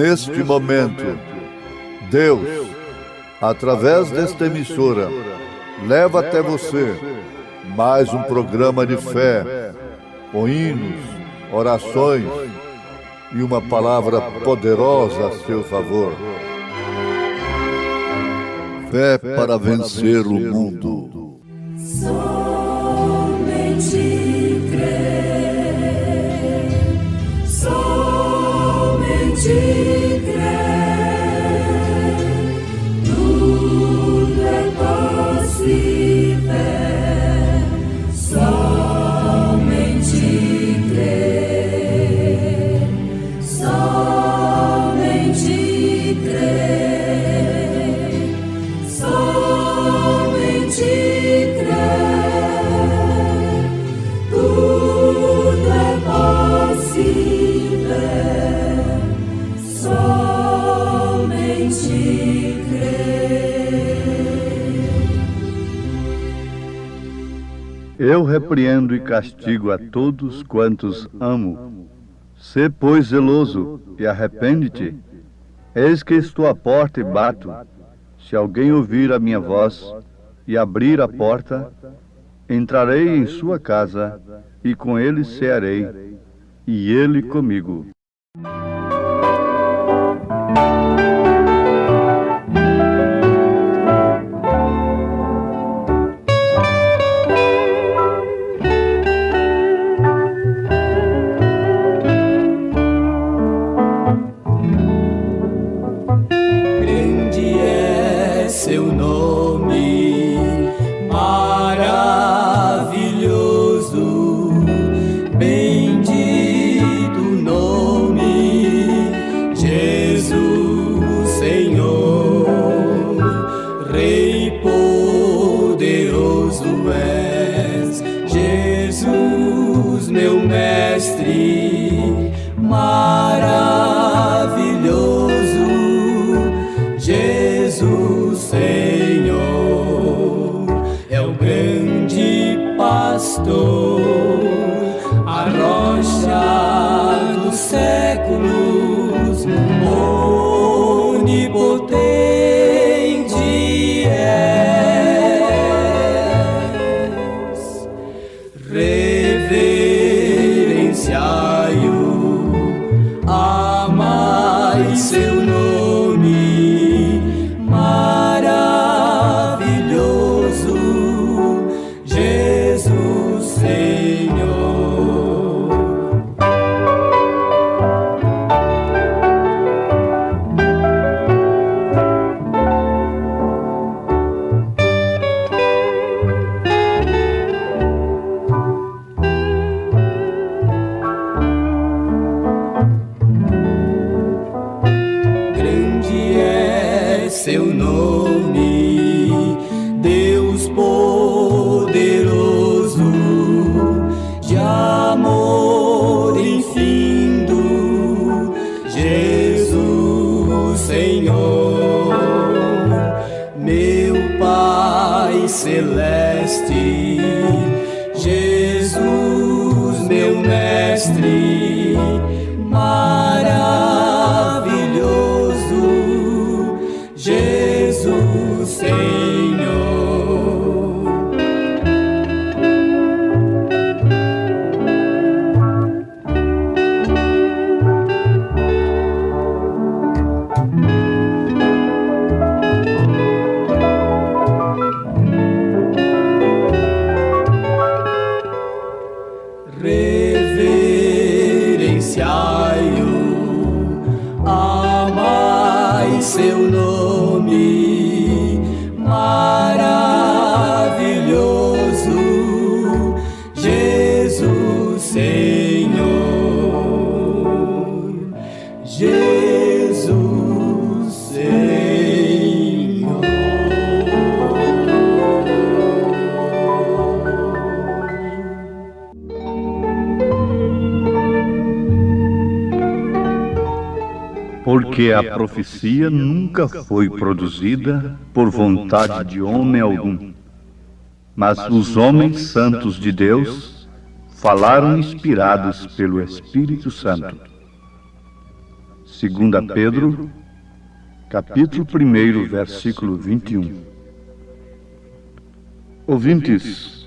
neste momento, Deus, através desta emissora, leva até você mais um programa de fé, com hinos, orações e uma palavra poderosa a seu favor. Fé para vencer o mundo. Somente crer, somente crer, tudo é possível, somente crer, somente crer, somente crer, tudo é possível, somente crer. Eu repreendo e castigo a todos quantos amo. Sê, pois, zeloso e arrepende-te. Eis que estou à porta e bato. Se alguém ouvir a minha voz e abrir a porta, entrarei em sua casa e com ele cearei, e ele comigo. Grande é seu nome, maravilhoso, bendito nome, Jesus, Senhor, Rei poderoso és, Jesus, meu mestre, maravilhoso, Jesus, Senhor, é o grande pastor, a rocha dos séculos, onipotente és, reverenciai-o, amai seu nome, maravilhoso, Jesus, Senhor. Grande é seu nome, Deus poderoso, de amor infindo, Jesus, Senhor, meu Pai celeste, Jesus, meu mestre, maravilhoso, Jesus, Senhor. Reverenciai-o, amai seu nome, maravilhoso, Jesus, Senhor, Jesus, Senhor. Porque a profecia nunca foi produzida por vontade de homem algum, mas os homens santos de Deus falaram inspirados pelo Espírito Santo. 2 Pedro, capítulo 1, versículo 21. Ouvintes,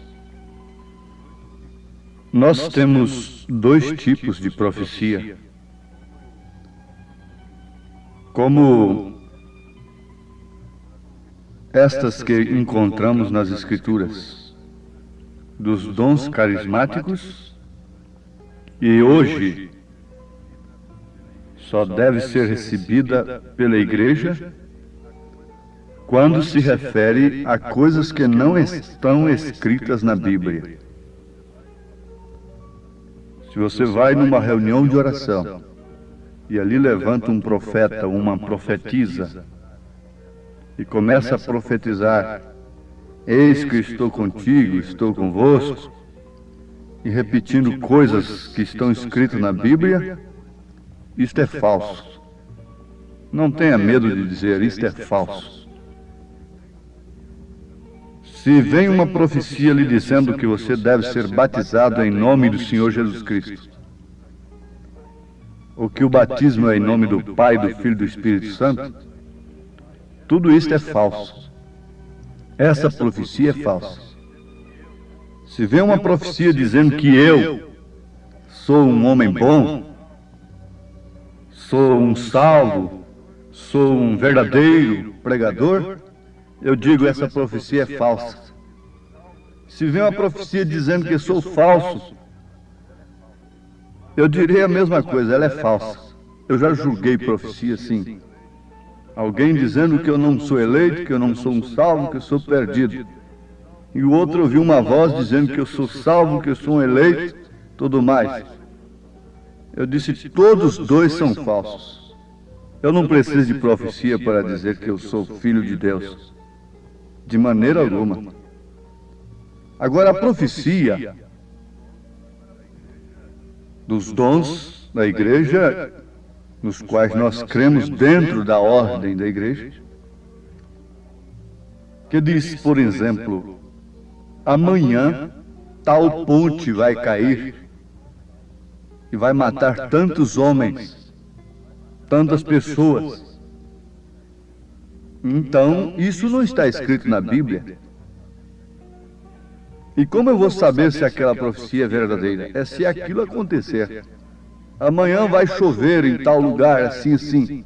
nós temos dois tipos de profecia. Como estas que encontramos nas Escrituras, dos dons carismáticos, e hoje só deve ser recebida pela igreja quando se refere a coisas que não estão escritas na Bíblia. Se você vai numa reunião de oração e ali levanta um profeta ou uma profetisa e começa a profetizar: eis que estou contigo, estou convosco, e repetindo coisas que estão escritas na Bíblia, isto é falso. Não tenha medo de dizer: isto é falso. Se vem uma profecia lhe dizendo que você deve ser batizado em nome do Senhor Jesus Cristo, ou que o batismo é em nome do Pai, do Filho e do Espírito Santo, tudo isto é falso. Essa profecia é falsa. Se vem uma profecia dizendo que eu sou um homem bom, sou um salvo, sou um verdadeiro pregador, eu digo: essa profecia é falsa. Se vem uma profecia dizendo que eu sou falso, eu direi a mesma coisa: ela é falsa. Eu já julguei profecia assim. Alguém dizendo que eu não sou eleito, que eu não sou um salvo, que eu sou perdido. E o outro ouviu uma voz dizendo que eu sou salvo, que eu sou um eleito, tudo mais. Eu disse: todos dois são falsos. Eu não preciso de profecia para dizer que eu sou filho de Deus. De maneira alguma. Agora, a profecia dos dons da igreja, nos quais nós cremos dentro da ordem da igreja, que diz, por exemplo: amanhã tal ponte vai cair e vai matar tantos homens, tantas pessoas. Então, isso não está escrito na Bíblia. E como eu vou saber se aquela profecia é verdadeira? É se aquilo acontecer. Amanhã vai chover em tal lugar, assim, assim.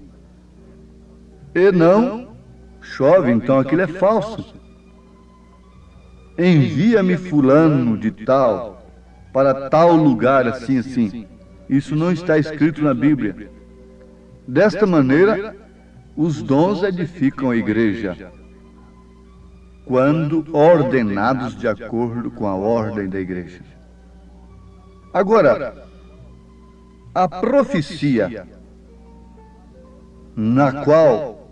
E não chove, então aquilo é falso. Envia-me fulano de tal, para tal lugar, assim, assim. Isso não está escrito na Bíblia. Desta maneira, os dons edificam a igreja, quando ordenados de acordo com a ordem da igreja. Agora, a profecia, na qual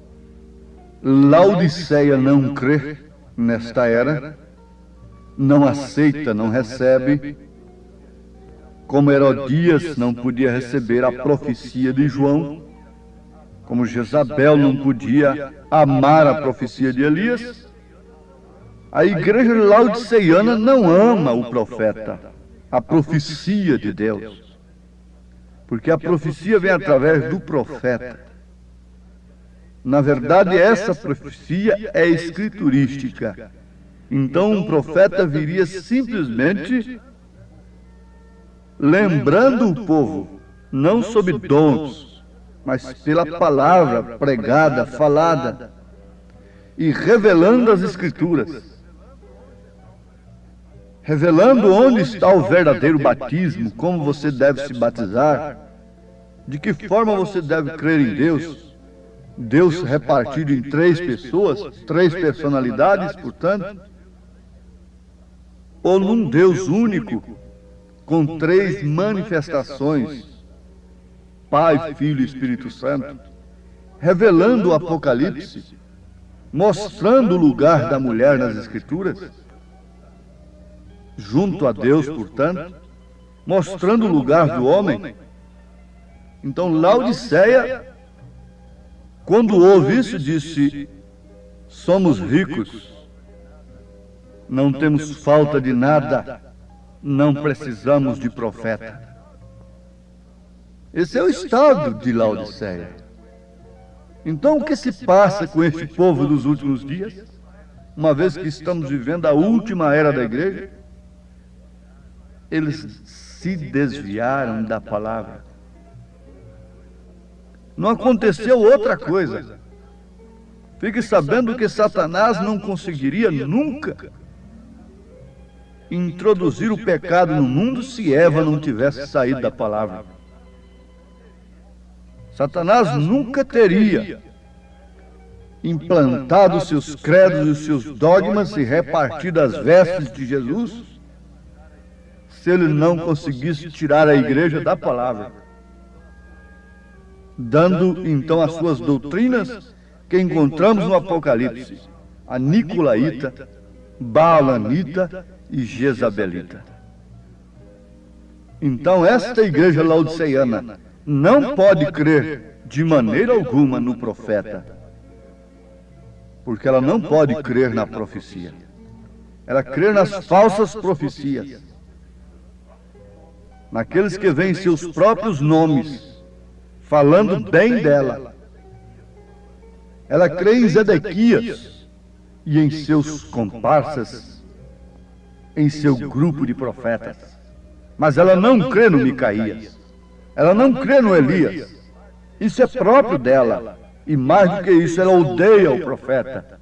Laodiceia não crê nesta era, não aceita, não recebe, como Herodias não podia receber a profecia de João, como Jezabel não podia amar a profecia de Elias, a igreja laodiceiana não ama o profeta, a profecia de Deus, porque a profecia vem através do profeta. Na verdade, essa profecia é escriturística. Então, um profeta viria simplesmente lembrando o povo, não sob dons, mas pela palavra pregada, falada, e revelando as Escrituras, revelando onde está o verdadeiro batismo, como você deve se batizar, de que forma você deve crer em Deus, Deus repartido em 3 pessoas, 3 personalidades, portanto, ou num Deus único, com 3 manifestações, Pai, Filho e Espírito Santo, revelando o Apocalipse, mostrando o lugar da mulher nas Escrituras, junto a Deus, portanto, mostrando o lugar do homem. Então, Laodiceia, quando ouve isso, disse: somos ricos, não temos falta de nada, não precisamos de profeta. Esse é o estado de Laodiceia. Então, o que se passa com este povo dos últimos dias? Uma vez que estamos vivendo a última era da igreja, eles se desviaram da palavra. Não aconteceu outra coisa. Fique sabendo que Satanás não conseguiria nunca introduzir o pecado no mundo se Eva não tivesse saído da palavra. Satanás nunca teria implantado os seus credos e os seus dogmas e repartido as vestes de Jesus se ele não conseguisse tirar a igreja da palavra, dando então as suas doutrinas que encontramos no Apocalipse: a nicolaíta, baalanita e jezabelita. Então esta igreja laodiceiana não pode crer de maneira alguma no profeta, porque ela não pode crer na profecia. Ela crê nas falsas profecias, naqueles que veem seus próprios nomes falando bem dela. Ela crê em Zedequias e em seus comparsas, em seu grupo de profetas. Mas ela não crê no Micaías. Ela não crê no Elias. Isso é próprio dela. E mais do que isso, ela odeia o profeta.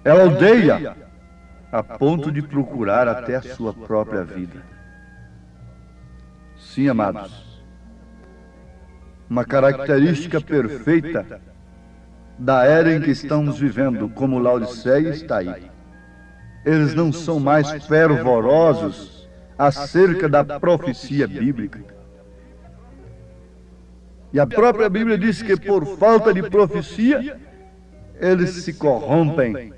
Ela odeia a ponto de procurar até a sua própria vida. Sim, amados. Uma característica perfeita da era em que estamos vivendo, como Laodiceia, está aí. Eles não são mais fervorosos acerca da profecia bíblica. E a própria Bíblia diz que por falta de profecia, eles se corrompem.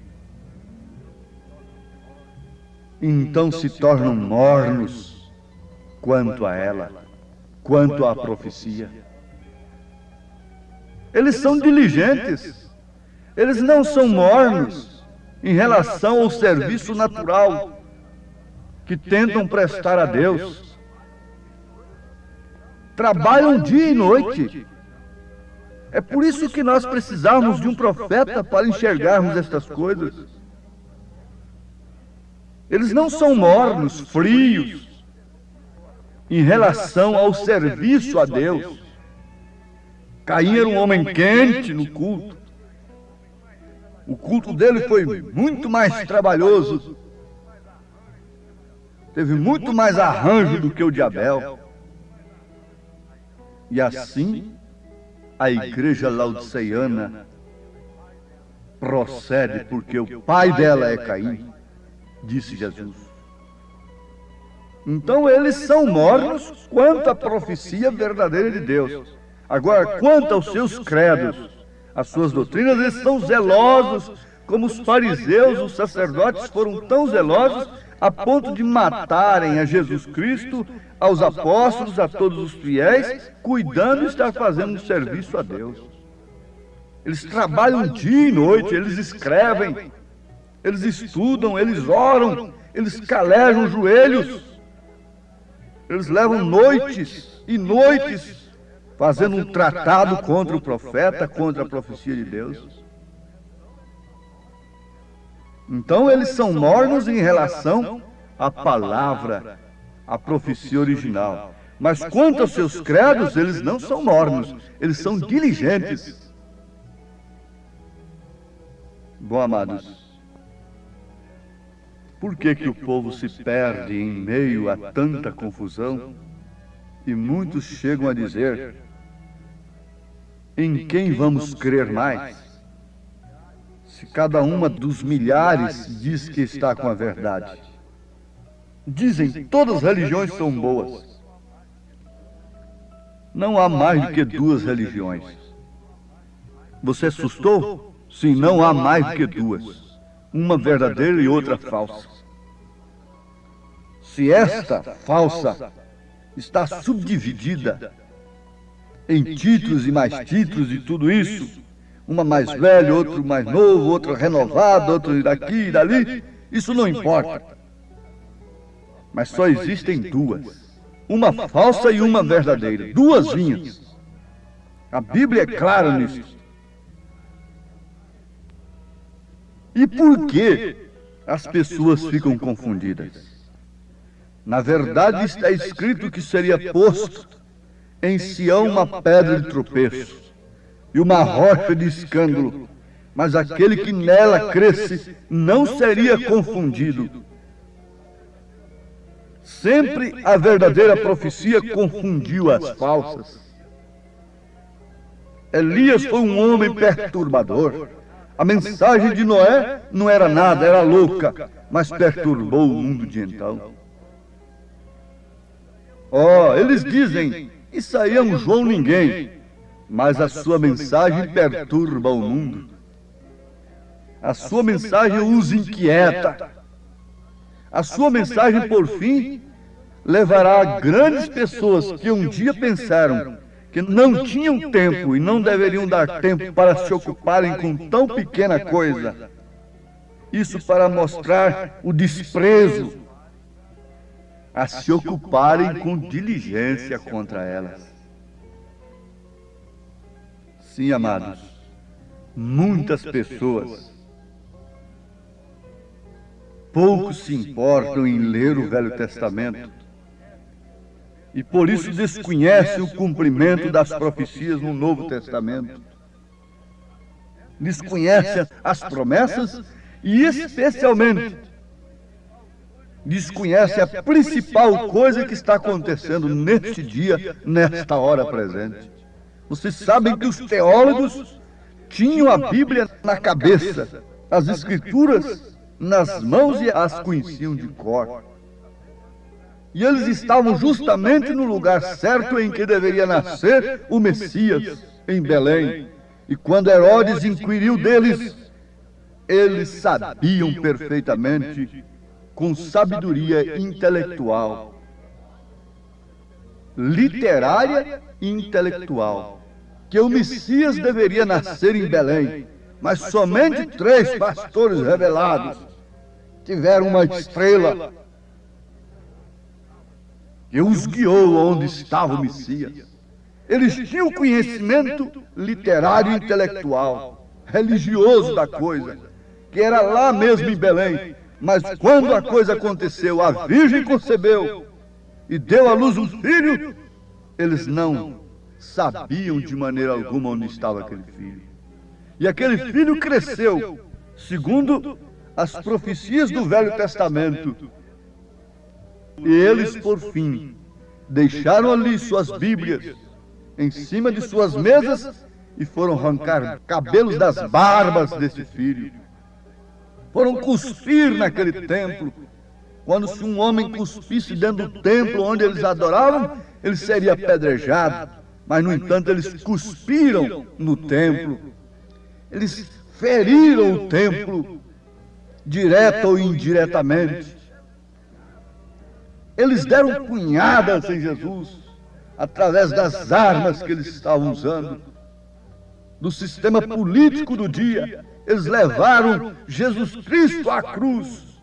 Então se tornam mornos quanto a ela, quanto à profecia. Eles são diligentes. Eles não são mornos em relação ao serviço natural que tentam prestar a Deus. Trabalham dia e noite. É por isso que nós precisamos de um profeta para enxergarmos estas coisas. Eles não são mornos, frios, em relação ao serviço a Deus. Caim era um homem quente no culto. O culto dele foi muito mais trabalhoso. Teve muito mais arranjo do que o de Abel. E assim, a igreja laodiceiana procede porque o pai dela é Caim, disse Jesus. Então eles são mornos quanto à profecia verdadeira de Deus. Agora, quanto aos seus credos, as suas doutrinas, eles são zelosos, como os fariseus, os sacerdotes foram tão zelosos a ponto de matarem a Jesus Cristo, aos apóstolos, a todos os fiéis, cuidando de estar fazendo um serviço a Deus. Eles trabalham dia e noite, eles escrevem, eles estudam, eles oram, eles calejam os joelhos, eles levam noites e noites fazendo um tratado contra o profeta, contra a profecia de Deus. Então eles são mornos em relação à palavra, à profecia original. Mas quanto aos seus credos, eles não são mornos, eles são diligentes. Bom, amados, por que o povo se perde em meio a tanta confusão? E muitos chegam a dizer: em quem vamos crer mais? Se cada uma dos milhares diz que está com a verdade. Dizem, todas as religiões são boas. Não há mais do que duas religiões. Você assustou? Sim, não há mais do que duas. Uma verdadeira e outra falsa. Se esta falsa está subdividida em títulos e mais títulos e tudo isso, uma mais velha, outro mais novo, outro renovado, outro daqui e dali, isso não importa. Mas só existem duas. uma falsa e uma verdadeira, duas vinhas. A Bíblia é clara nisso. E por que as pessoas ficam confundidas? Na verdade, está escrito que seria posto em Sião uma pedra de tropeço e uma rocha de escândalo, mas aquele que nela cresce não seria confundido. Sempre a verdadeira profecia confundiu as falsas. Elias foi um homem perturbador. A mensagem de Noé não era nada, era louca, mas perturbou o mundo de então. Eles dizem, isso aí é um João ninguém, mas a sua mensagem perturba o mundo. A sua mensagem os inquieta. A sua mensagem, por fim, levará grandes pessoas que um dia pensaram que não tinham tempo e não deveriam dar tempo para se ocuparem com tão pequena coisa. Isso para mostrar o desprezo, a se ocuparem com diligência contra elas. Sim, amados, muitas pessoas pouco se importam em ler o Velho Testamento e por isso desconhecem o cumprimento das profecias no Novo Testamento. Desconhecem as promessas e especialmente desconhecem a principal coisa que está acontecendo neste dia, nesta hora presente. Vocês sabem que os teólogos tinham a Bíblia na cabeça, as Escrituras nas mãos e as conheciam de cor. E eles estavam justamente no lugar certo em que deveria nascer o Messias, em Belém. E quando Herodes inquiriu deles, eles sabiam perfeitamente, com sabedoria intelectual, literária e intelectual, que o Messias deveria nascer em Belém, mas somente 3 pastores revelados tiveram uma estrela que os guiou onde estava o Messias. Eles tinham conhecimento literário e intelectual, religioso da coisa, que era lá mesmo em Belém. Mas quando a coisa aconteceu, a Virgem concebeu e deu à luz um filho, eles não sabiam de maneira alguma onde estava aquele filho. E aquele filho cresceu, segundo as profecias do Velho Testamento. E eles, por fim, deixaram ali suas Bíblias em cima de suas mesas e foram arrancar cabelos das barbas desse filho. Foram cuspir naquele templo. Quando se um homem cuspisse dentro do templo onde eles adoravam, ele seria apedrejado. Mas, no entanto, eles cuspiram no templo. Eles feriram o templo, direta ou indiretamente. Eles deram punhadas em Jesus, através das armas que eles estavam usando, do sistema político do dia. Eles levaram Jesus Cristo à cruz.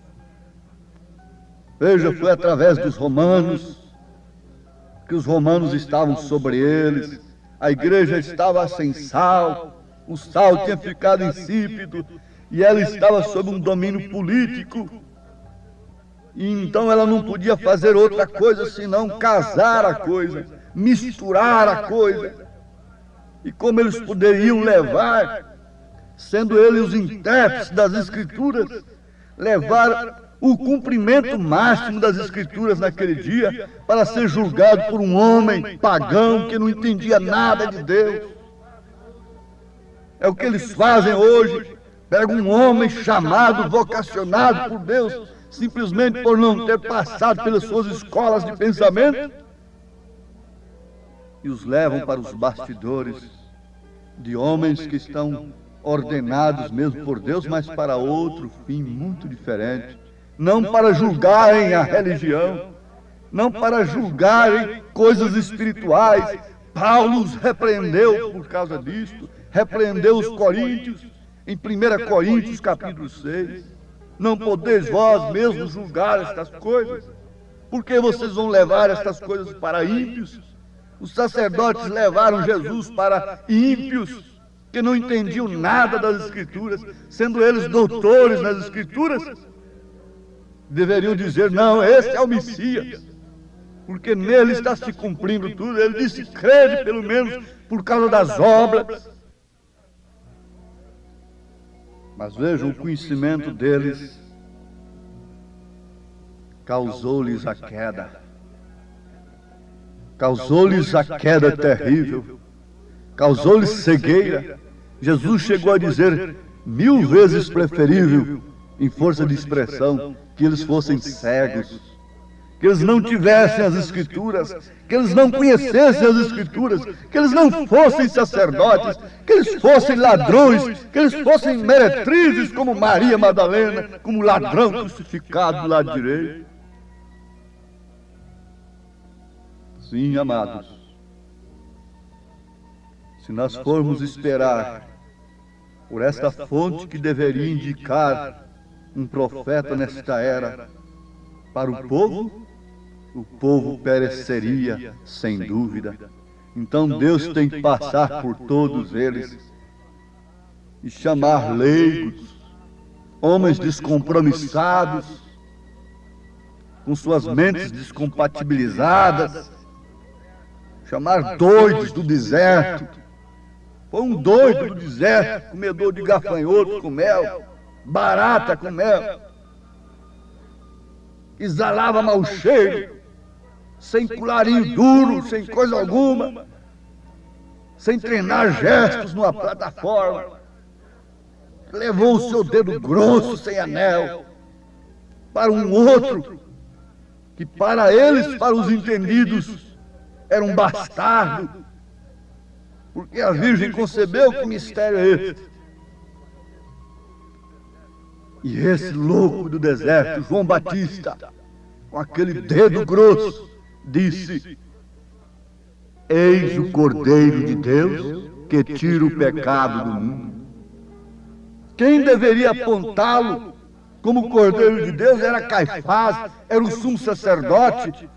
Veja, foi através dos romanos, que os romanos estavam sobre eles, a igreja estava sem sal, o sal tinha ficado insípido, e ela estava sob um domínio político, e então ela não podia fazer outra coisa senão casar a coisa, misturar a coisa. E como eles poderiam levar, sendo eles os intérpretes das Escrituras, levar o cumprimento máximo das Escrituras naquele dia para ser julgado por um homem pagão que não entendia nada de Deus. É o que eles fazem hoje. Pegam um homem chamado, vocacionado por Deus, simplesmente por não ter passado pelas suas escolas de pensamento, e os levam para os bastidores de homens que estão ordenados mesmo por Deus, mas para outro fim muito diferente. Não para julgarem a religião, não para julgarem coisas espirituais. Paulo os repreendeu por causa disto, repreendeu os coríntios, em 1 Coríntios capítulo 6. Não podeis vós mesmos julgar estas coisas. Por que vocês vão levar estas coisas para ímpios? Os sacerdotes levaram Jesus para ímpios, que não entendiam nada das Escrituras, sendo eles doutores nas Escrituras. Deveriam dizer, não, esse é o Messias, porque nele está se cumprindo tudo. Ele disse, crede pelo menos por causa das obras. Mas vejam, o conhecimento deles causou-lhes a queda. Causou-lhes a queda terrível. Causou-lhes cegueira. Jesus chegou a dizer 1000 vezes preferível, em força de expressão, que eles fossem cegos, que eles não tivessem as Escrituras, que eles não conhecessem as Escrituras, que eles não fossem sacerdotes, que eles fossem ladrões, que eles fossem meretrizes como Maria Madalena, como ladrão crucificado do lado direito. Sim, amados, se nós formos esperar por esta fonte que deveria indicar um profeta nesta era para o povo pereceria, sem dúvida. Então Deus tem que passar por todos eles e chamar leigos, homens descompromissados, com suas mentes descompatibilizadas, chamar doidos do deserto. Foi um doido do deserto, comedor de gafanhotos com mel, barata com mel, exalava mau cheiro, sem colarinho duro, sem coisa alguma, sem treinar gestos numa plataforma. Levou o seu dedo grosso, sem anel, para um outro, que para eles, para os entendidos, era um bastardo, porque a Virgem concebeu. Que mistério é esse? E esse louco do deserto, João Batista, com aquele dedo grosso, disse, eis o Cordeiro de Deus que tira o pecado do mundo. Quem deveria apontá-lo como Cordeiro de Deus era Caifás, era o sumo sacerdote,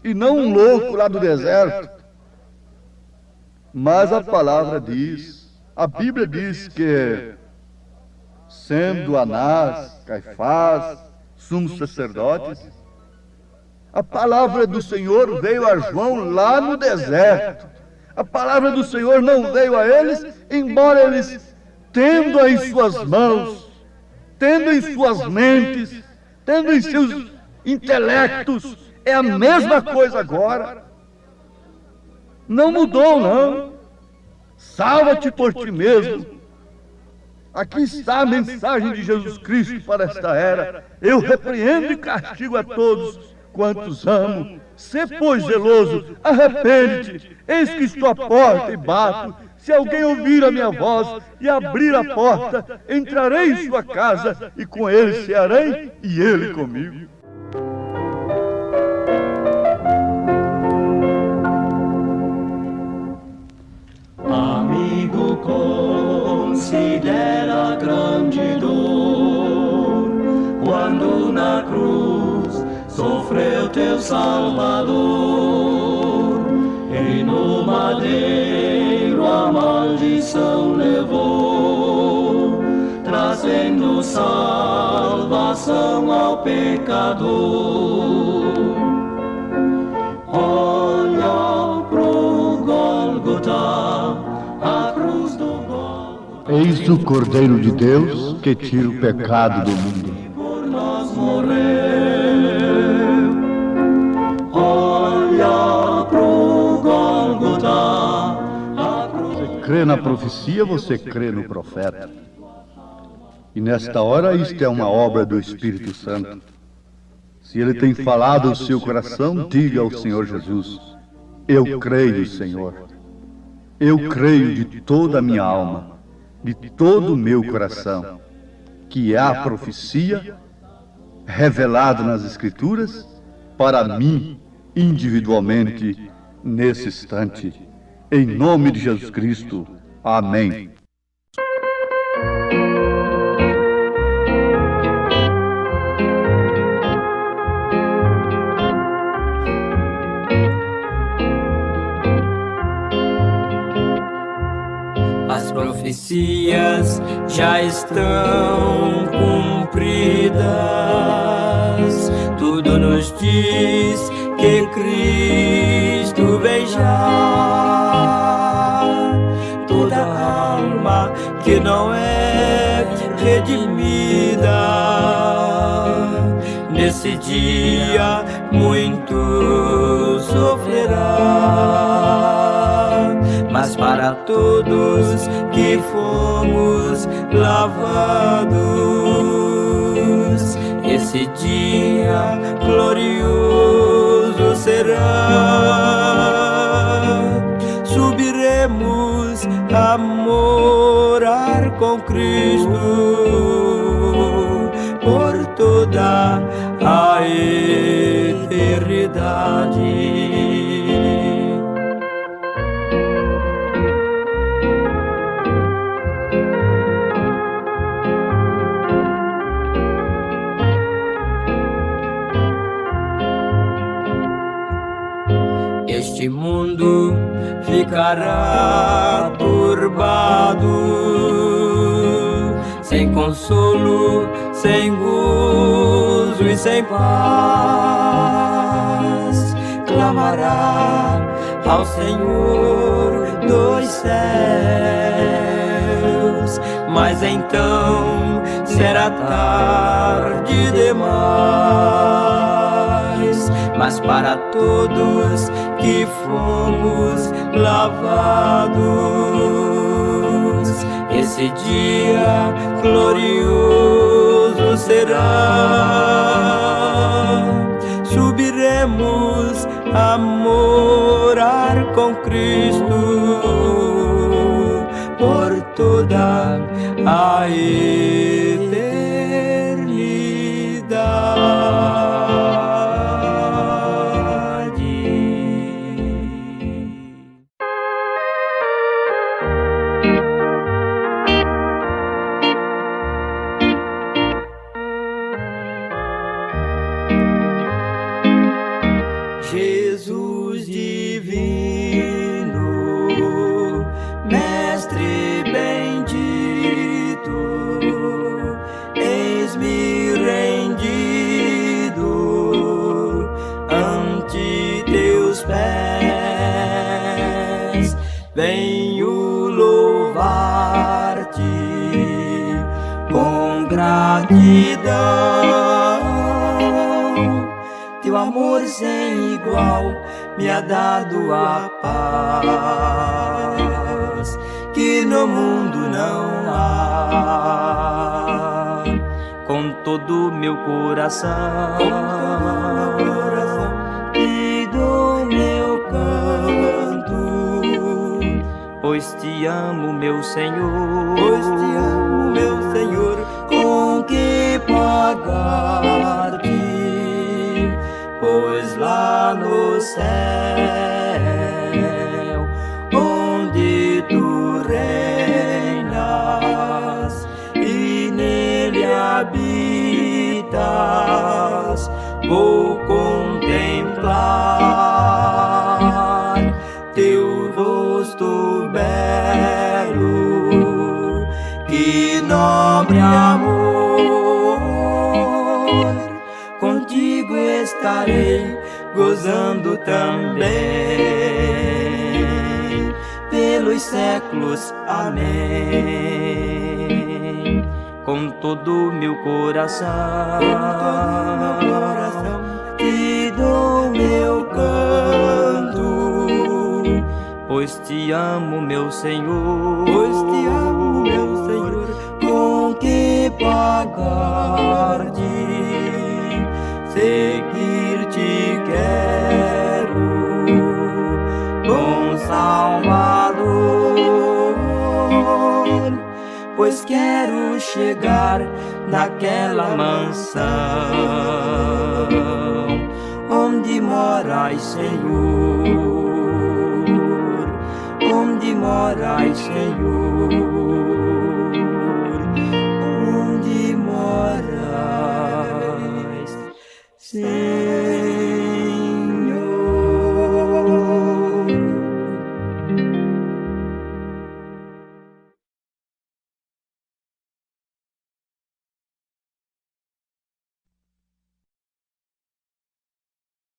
e não um louco lá do deserto. Mas a palavra diz, a Bíblia diz que, sendo Anás, Caifás, sumos sacerdotes, a palavra do Senhor veio a João lá no deserto. A palavra do Senhor não veio a eles, embora eles, tendo em suas mãos, tendo em suas mentes, tendo em seus intelectos, é a mesma coisa agora. Não mudou, não. Salva-te por ti mesmo. Aqui está a mensagem de Jesus Cristo para esta era. Eu repreendo e castigo a todos quantos amo. Sê, pois, zeloso, arrepende-te. Eis que estou à porta e bato. Se alguém ouvir a minha voz e abrir a porta, entrarei em sua casa e com ele cearei e ele comigo. Amigo, considera grande dor quando na cruz sofreu teu Salvador, e no madeiro a maldição levou, trazendo salvação ao pecador. Olha pro Gólgota, eis o Cordeiro de Deus que tira o pecado do mundo. Por nós morreu. Olha pro Gólgota. Você crê na profecia, você crê no profeta. E nesta hora isto é uma obra do Espírito Santo. Se ele tem falado ao seu coração, diga ao Senhor Jesus, eu creio, Senhor. Eu creio de toda a minha alma, de todo o meu coração, que há profecia revelada nas Escrituras para mim, individualmente, nesse instante. Em nome de Jesus Cristo. Amém. profecias já estão cumpridas. Tudo nos diz que Cristo vem já. Toda alma que não é redimida, nesse dia muito sofrerá. Mas para todos que fomos lavados, esse dia glorioso será. Subiremos a morar com Cristo por toda a eternidade. Este mundo ficará turbado, sem consolo, sem gozo e sem paz. Clamará ao Senhor dos céus, mas então será tarde demais. Mas para todos que fomos lavados, esse dia glorioso será. Subiremos a morar com Cristo por toda a eternidade. Jesus divino, Mestre bendito, eis-me rendido ante teus pés. Venho louvar-te com gratidão. Teu amor sem igual me ha dado a paz que no mundo não há. Com todo meu coração, e do meu canto, pois te amo, meu Senhor, com que pagar-te? Pois lá no céu, onde tu reinas e nele habitas, vou contemplar teu rosto belo. Que nobre amor, contigo estarei gozando também pelos séculos. Amém. Com todo meu coração, te dou meu canto, pois te amo, meu Senhor, com que pagar-te? Seguir-te quero, bom Salvador, pois quero chegar naquela mansão onde morais, Senhor, onde morais, Senhor, onde morais, Senhor.